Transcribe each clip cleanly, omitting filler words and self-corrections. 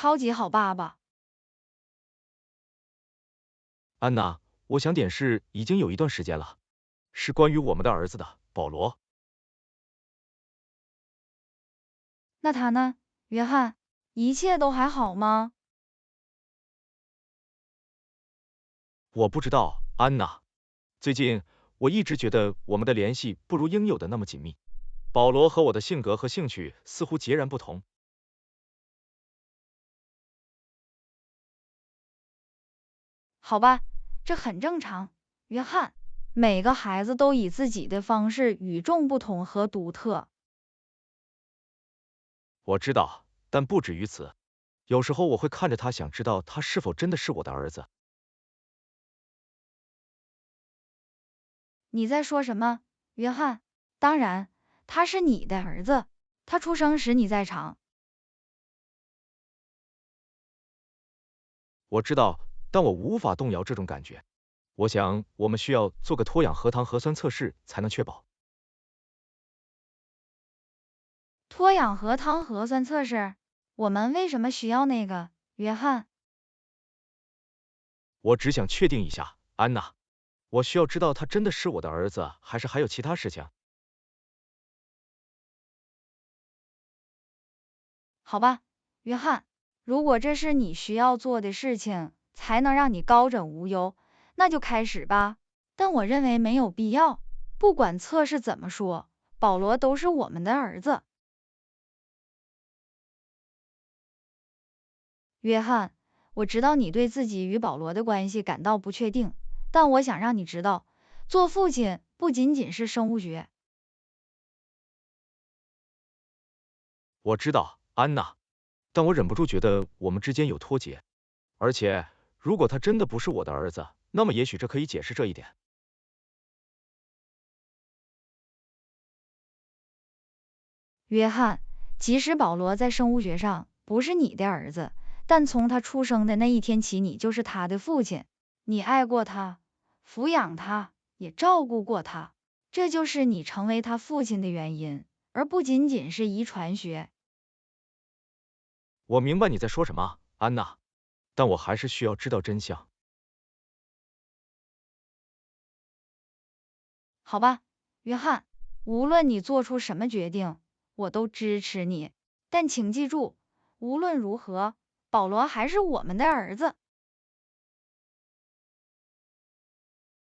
超级好爸爸。安娜，我想点是已经有一段时间了，是关于我们的儿子的，保罗。那他呢？约翰，一切都还好吗？我不知道，安娜。最近我一直觉得我们的联系不如应有的那么紧密。保罗和我的性格和兴趣似乎截然不同。好吧，这很正常。约翰，每个孩子都以自己的方式与众不同和独特。我知道，但不止于此。有时候我会看着他，想知道他是否真的是我的儿子。你在说什么，约翰？当然，他是你的儿子。他出生时你在场。我知道，但我无法动摇这种感觉。我想，我们需要做个脱氧核糖核酸测试，才能确保。脱氧核糖核酸测试？我们为什么需要那个，约翰？我只想确定一下，安娜，我需要知道他真的是我的儿子，还是还有其他事情？好吧，约翰，如果这是你需要做的事情，才能让你高枕无忧，那就开始吧。但我认为没有必要。不管测试怎么说，保罗都是我们的儿子。约翰，我知道你对自己与保罗的关系感到不确定，但我想让你知道，做父亲不仅仅是生物学。我知道，安娜，但我忍不住觉得我们之间有脱节。而且，如果他真的不是我的儿子，那么也许这可以解释这一点。约翰，即使保罗在生物学上不是你的儿子，但从他出生的那一天起，你就是他的父亲。你爱过他，抚养他，也照顾过他，这就是你成为他父亲的原因，而不仅仅是遗传学。我明白你在说什么，安娜，但我还是需要知道真相。好吧，约翰，无论你做出什么决定，我都支持你。但请记住，无论如何，保罗还是我们的儿子。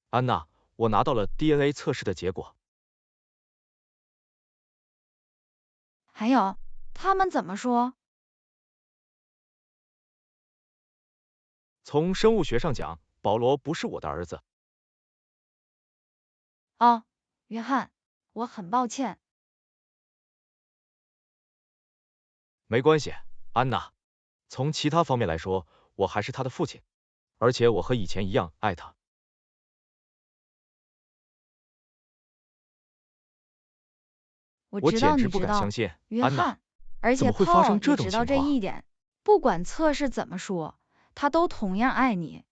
安娜，我拿到了 DNA 测试的结果。还有，他们怎么说？从生物学上讲，保罗不是我的儿子。哦，约翰，我很抱歉。没关系，安娜。从其他方面来说，我还是他的父亲，而且我和以前一样爱他。我我知道简直不你知道，敢相信，安娜，约翰，而且 怎么会发 Paul 生这种也知道这情况？一点。不管测试怎么说，他都同样爱你。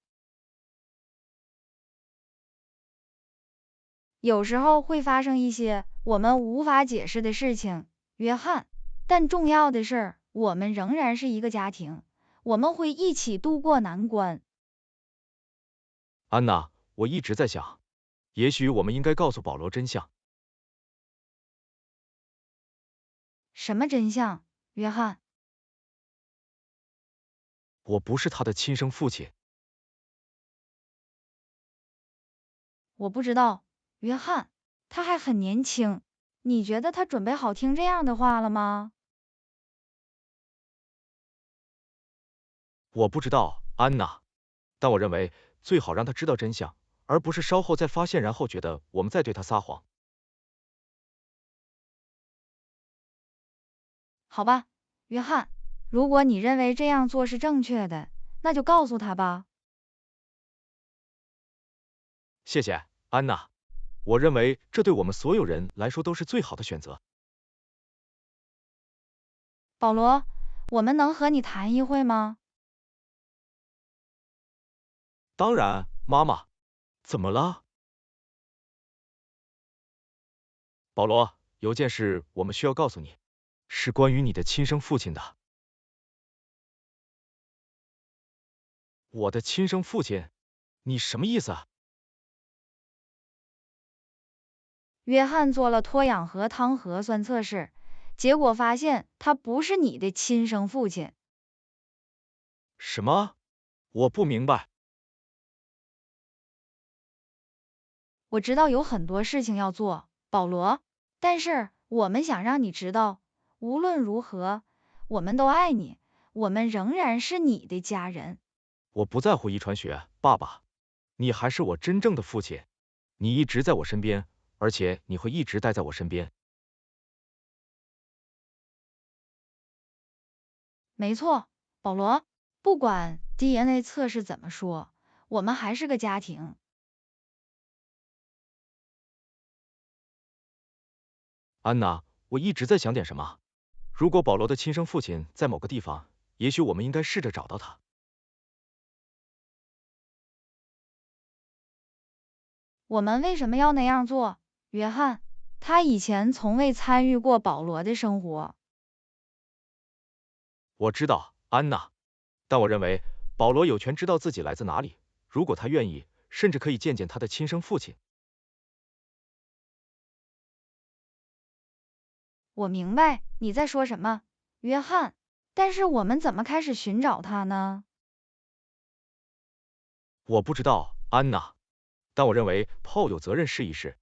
有时候会发生一些我们无法解释的事情，约翰，但重要的是，我们仍然是一个家庭，我们会一起度过难关。安娜，我一直在想，也许我们应该告诉保罗真相。什么真相，约翰？我不是他的亲生父亲。我不知道，约翰，他还很年轻，你觉得他准备好听这样的话了吗？我不知道，安娜，但我认为最好让他知道真相，而不是稍后再发现，然后觉得我们在对他撒谎。好吧，约翰，如果你认为这样做是正确的，那就告诉他吧。谢谢，安娜。我认为这对我们所有人来说都是最好的选择。保罗，我们能和你谈一会吗？当然，妈妈，怎么了？保罗，有件事我们需要告诉你，是关于你的亲生父亲的。我的亲生父亲？你什么意思啊？约翰做了脱氧核糖核酸测试，结果发现他不是你的亲生父亲。什么？我不明白。我知道有很多事情要做，保罗，但是我们想让你知道，无论如何，我们都爱你，我们仍然是你的家人。我不在乎遗传学，爸爸，你还是我真正的父亲，你一直在我身边，而且你会一直待在我身边。没错，保罗，不管 DNA 测试怎么说，我们还是个家庭。安娜，我一直在想点什么。如果保罗的亲生父亲在某个地方，也许我们应该试着找到他。我们为什么要那样做？约翰，他以前从未参与过保罗的生活。我知道，安娜，但我认为保罗有权知道自己来自哪里，如果他愿意，甚至可以见见他的亲生父亲。我明白你在说什么，约翰，但是我们怎么开始寻找他呢？我不知道，安娜，但我认为 Paul 有责任试一试。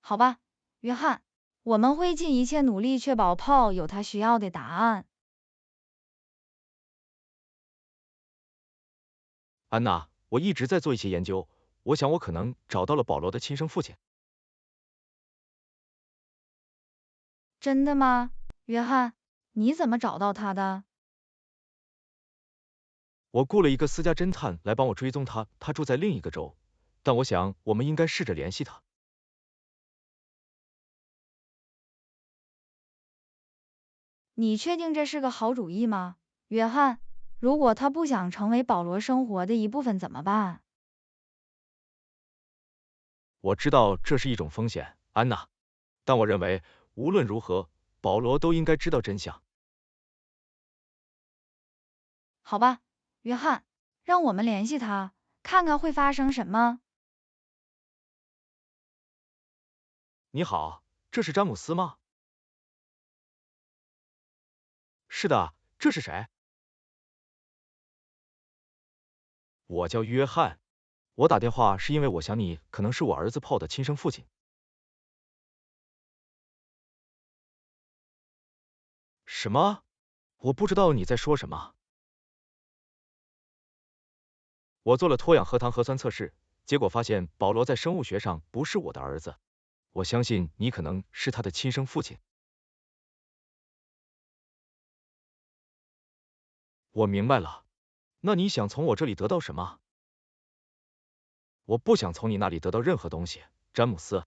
好吧，约翰，我们会尽一切努力确保 Paul 有他需要的答案。安娜，我一直在做一些研究，我想我可能找到了保罗的亲生父亲。真的吗？约翰，你怎么找到他的？我雇了一个私家侦探来帮我追踪他，他住在另一个州，但我想我们应该试着联系他。你确定这是个好主意吗？约翰，如果他不想成为保罗生活的一部分怎么办？我知道这是一种风险，安娜，但我认为无论如何，保罗都应该知道真相。好吧，约翰，让我们联系他，看看会发生什么。你好，这是詹姆斯吗？是的，这是谁？我叫约翰，我打电话是因为我想你可能是我儿子 Paul 的亲生父亲。什么？我不知道你在说什么。我做了脱氧核糖核酸测试，结果发现保罗在生物学上不是我的儿子。我相信你可能是他的亲生父亲。我明白了，那你想从我这里得到什么？我不想从你那里得到任何东西，詹姆斯。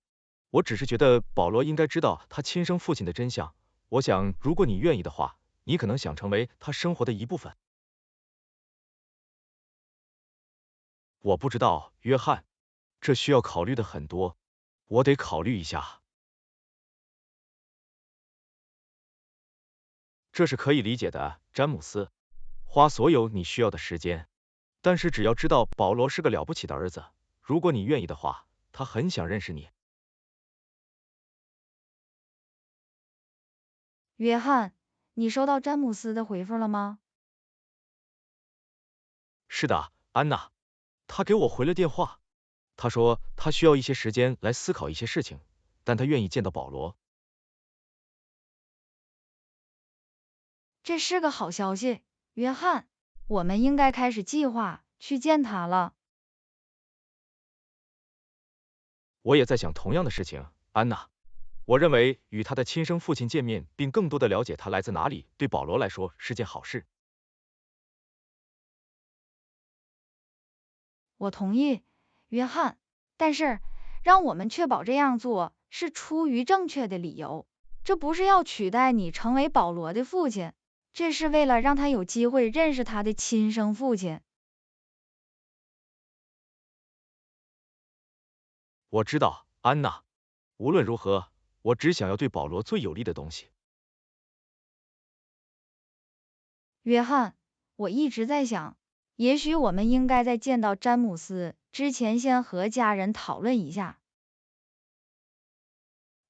我只是觉得保罗应该知道他亲生父亲的真相。我想，如果你愿意的话，你可能想成为他生活的一部分。我不知道，约翰，这需要考虑的很多，我得考虑一下。这是可以理解的，詹姆斯。花所有你需要的时间，但是只要知道保罗是个了不起的儿子，如果你愿意的话，他很想认识你。约翰，你收到詹姆斯的回复了吗？是的，安娜，他给我回了电话，他说他需要一些时间来思考一些事情，但他愿意见到保罗。这是个好消息，约翰，我们应该开始计划去见他了。我也在想同样的事情，安娜。我认为与他的亲生父亲见面，并更多的了解他来自哪里，对保罗来说是件好事。我同意，约翰，但是让我们确保这样做是出于正确的理由，这不是要取代你成为保罗的父亲，这是为了让他有机会认识他的亲生父亲。我知道，安娜。无论如何，我只想要对保罗最有利的东西。约翰，我一直在想，也许我们应该在见到詹姆斯之前，先和家人讨论一下。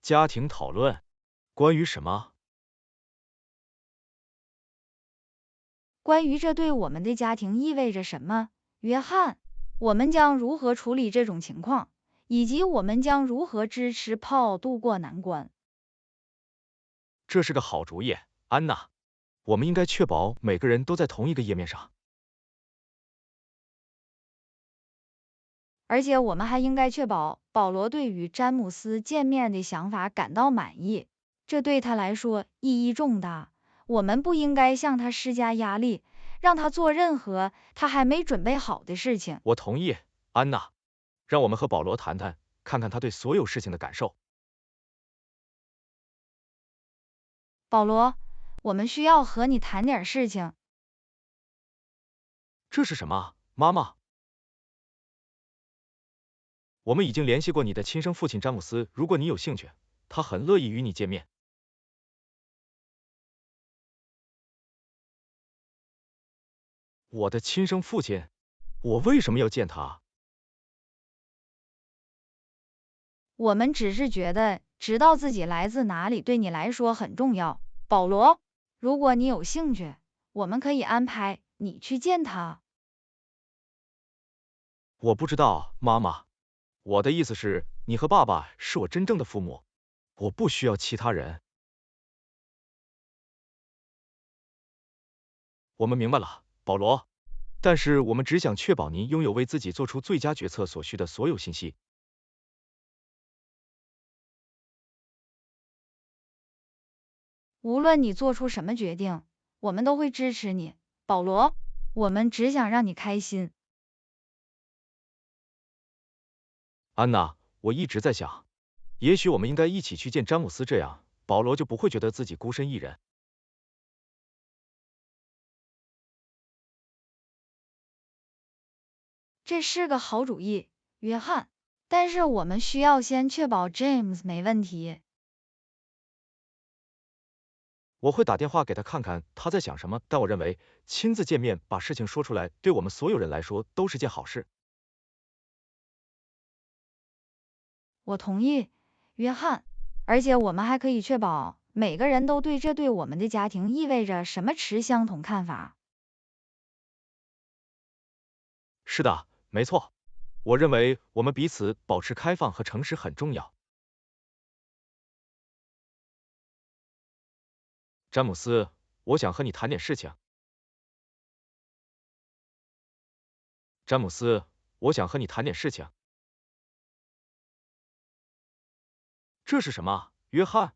家庭讨论？关于什么？关于这对我们的家庭意味着什么，约翰，我们将如何处理这种情况，以及我们将如何支持 Paul 度过难关。这是个好主意，安娜。我们应该确保每个人都在同一个页面上。而且我们还应该确保保罗对与詹姆斯见面的想法感到满意，这对他来说意义重大。我们不应该向他施加压力，让他做任何他还没准备好的事情。我同意，安娜。让我们和保罗谈谈，看看他对所有事情的感受。保罗，我们需要和你谈点事情。这是什么，妈妈？我们已经联系过你的亲生父亲詹姆斯，如果你有兴趣，他很乐意与你见面。我的亲生父亲？我为什么要见他？我们只是觉得知道自己来自哪里对你来说很重要。保罗，如果你有兴趣，我们可以安排你去见他。我不知道，妈妈。我的意思是，你和爸爸是我真正的父母，我不需要其他人。我们明白了，保罗。但是我们只想确保您拥有为自己做出最佳决策所需的所有信息。无论你做出什么决定，我们都会支持你，保罗。我们只想让你开心。安娜，我一直在想，也许我们应该一起去见詹姆斯，这样保罗就不会觉得自己孤身一人。这是个好主意，约翰。但是我们需要先确保 James 没问题。我会打电话给他看看他在想什么，但我认为亲自见面把事情说出来，对我们所有人来说都是件好事。我同意，约翰。而且我们还可以确保每个人都对这对我们的家庭意味着什么持相同看法。是的，没错。我认为我们彼此保持开放和诚实很重要。詹姆斯，我想和你谈点事情。詹姆斯，我想和你谈点事情。这是什么，约翰？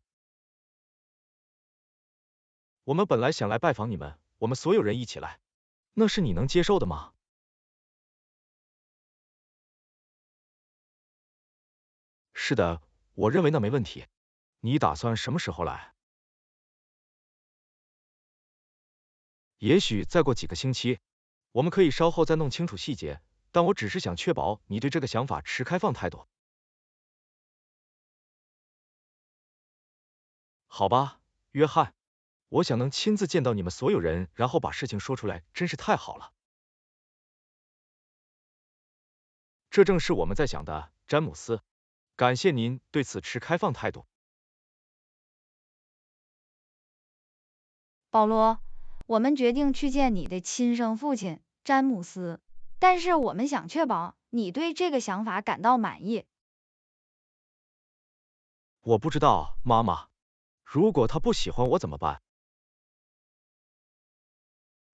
我们本来想来拜访你们，我们所有人一起来，那是你能接受的吗？是的，我认为那没问题。你打算什么时候来？也许再过几个星期，我们可以稍后再弄清楚细节，但我只是想确保你对这个想法持开放态度。好吧，约翰，我想能亲自见到你们所有人，然后把事情说出来，真是太好了。这正是我们在想的，詹姆斯。感谢您对此持开放态度。保罗，我们决定去见你的亲生父亲詹姆斯，但是我们想确保你对这个想法感到满意。我不知道，妈妈。如果他不喜欢我怎么办？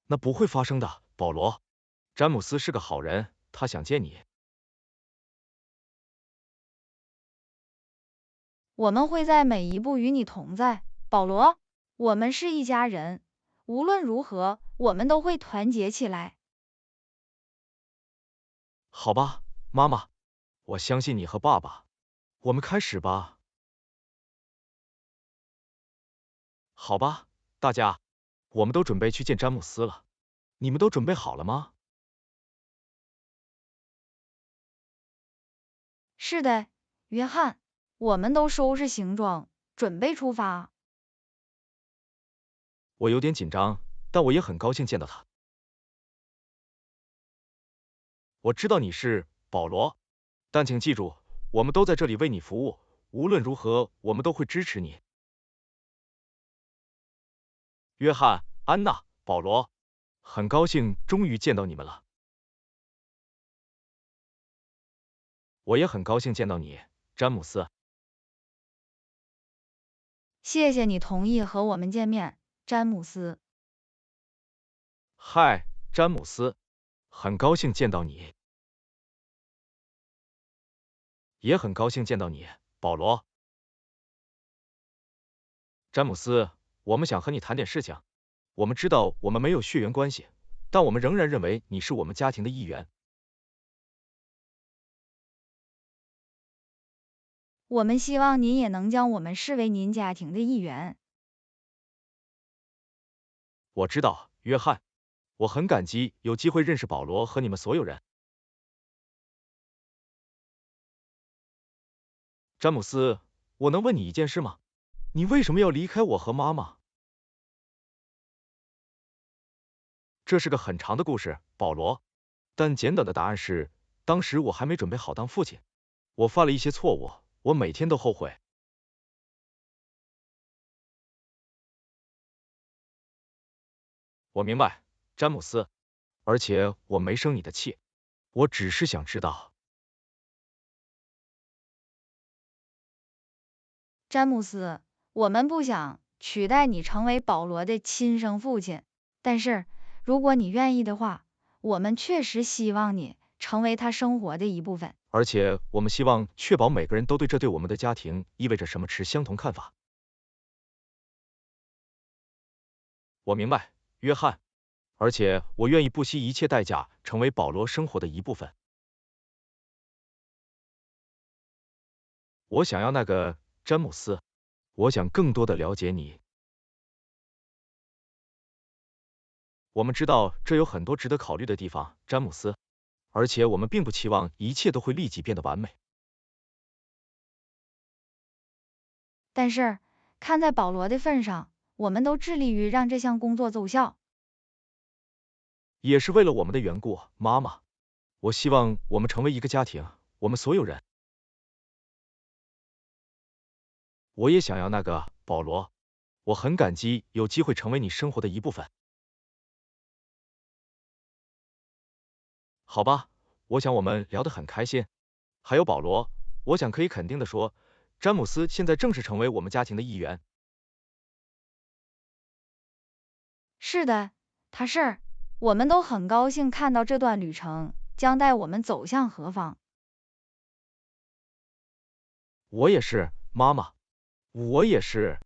那不会发生的，保罗。詹姆斯是个好人，他想见你。我们会在每一步与你同在，保罗。我们是一家人，无论如何，我们都会团结起来。好吧，妈妈，我相信你和爸爸。我们开始吧。好吧，大家，我们都准备去见詹姆斯了。你们都准备好了吗？是的，约翰，我们都收拾行装，准备出发。我有点紧张，但我也很高兴见到他。我知道你是保罗，但请记住，我们都在这里为你服务，无论如何，我们都会支持你。约翰、安娜、保罗，很高兴终于见到你们了。我也很高兴见到你，詹姆斯。谢谢你同意和我们见面，詹姆斯。嗨，詹姆斯，很高兴见到你。也很高兴见到你，保罗。詹姆斯，我们想和你谈点事情。我们知道我们没有血缘关系，但我们仍然认为你是我们家庭的一员。我们希望您也能将我们视为您家庭的一员。我知道，约翰，我很感激有机会认识保罗和你们所有人。詹姆斯，我能问你一件事吗？你为什么要离开我和妈妈？这是个很长的故事，保罗，但简短的答案是，当时我还没准备好当父亲，我犯了一些错误，我每天都后悔。我明白，詹姆斯，而且我没生你的气，我只是想知道。詹姆斯，我们不想取代你成为保罗的亲生父亲，但是如果你愿意的话，我们确实希望你成为他生活的一部分。而且我们希望确保每个人都对这对我们的家庭意味着什么持相同看法。我明白，约翰，而且我愿意不惜一切代价成为保罗生活的一部分。我想要那个詹姆斯，我想更多的了解你。我们知道这有很多值得考虑的地方，詹姆斯，而且我们并不期望一切都会立即变得完美。但是看在保罗的份上，我们都致力于让这项工作奏效。也是为了我们的缘故，妈妈。我希望我们成为一个家庭，我们所有人。我也想要那个保罗，我很感激有机会成为你生活的一部分。好吧，我想我们聊得很开心。还有保罗，我想可以肯定的说，詹姆斯现在正式成为我们家庭的一员。是的，他是。我们都很高兴看到这段旅程将带我们走向何方。我也是，妈妈。我也是。